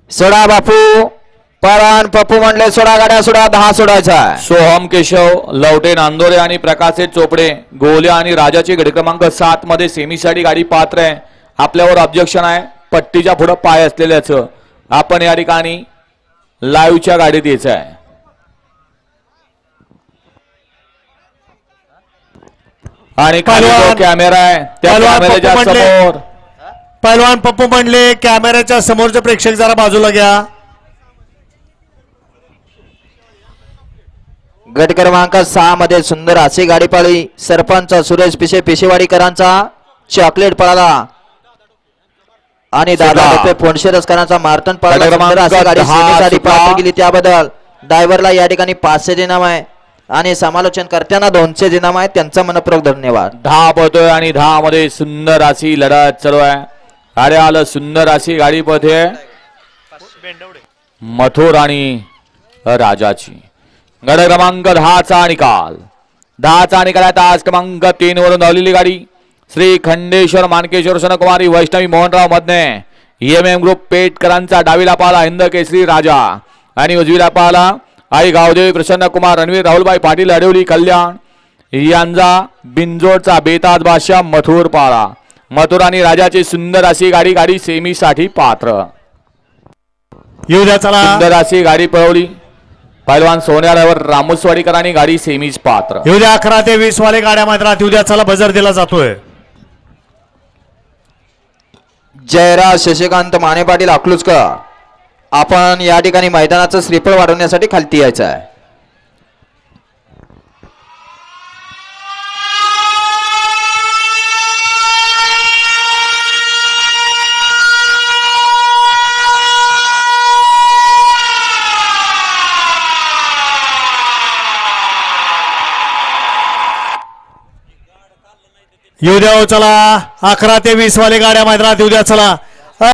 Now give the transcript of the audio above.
सोडा बापू परान पप्पू म्हणले सोडा गाड्या सोडा 10 सोडायचा. सोहम केशव लवटे नांदोरे आणि प्रकाश चोपडे गोल्या आणि राजाची गडी क्रमांक 7 मध्ये सेमीसाठी गाडी पात्र आहे. आपल्यावर ऑब्जेक्शन आहे पट्टीच्या पुढे पाय असलेल्याचं. आपण या ठिकाणी लाईव्हच्या गाडीत यायचं आहे. आणि कॅमेरा आहे त्या कॅमेऱ्याच्या समोर पहलवान पप्पू म्हणले कॅमेऱ्याच्या समोरचे प्रेक्षक जरा बाजूला घ्या. गट क्रमांक 6 मध्ये सुंदर अशी गाडी पळली. सरपंच सुरेश पिशे पिशेवाडीकरांचा चॉकलेट पळाला आणि दादा फोनशेरसकरांचा मार्तन पळाला. सुंदर अशी गाडी सेमीसाठी पात्र केली त्याबद्दल ड्रायव्हरला या ठिकाणी 500 इनाम आहे आणि समालोचन करताना 200 इनाम आहे. त्यांचा मनपूर्वक धन्यवाद. 10 पळतोय आणि 10 मध्ये सुंदर अशी लढत चालू आहे. अरे आलं सुंदर अशी गाडी पळते मथुर आणि राजाची. गड क्रमांक 10चा निकाल 10चा निकाल आहे. तास क्रमांक 3 वरून धावलेली गाडी श्री खंडेश्वर मानकेश्वर सनकुमारी वैष्णवी मोहनराव मधने एम ग्रुप पेटकरांचा डावीला पाला हिंद केसरी राजा आणि उजवीला पाला आई गावदेवी प्रसन्न कुमार रणवीर राहुलबाई पाटील अडवली कल्याण यांचा बिंजोडचा बेताज बादशाह मथुर पाळा. मथुर आणि राजाची सुंदर अशी गाडी सेमीसाठी पात्र. येऊ द्या चला. सुंदर अशी गाडी पळवली पहिलवान सोन्या ड्रायव्हर रामोसवाडीकरांनी गाडी सेमीज पात्र. येऊ द्या 11 ते 20 वाले गाड्या मैदानात येऊ द्या चला. बजर दिला जातोय. जयराज शशिकांत माने पाटील अकलूजकर आपण या ठिकाणी मैदानाचं श्रीफळ वाढवण्यासाठी खालती यायचं आहे. येऊ द्या चला. 11 ते 20 वाले गाड्या मैदानात येऊ द्या चला.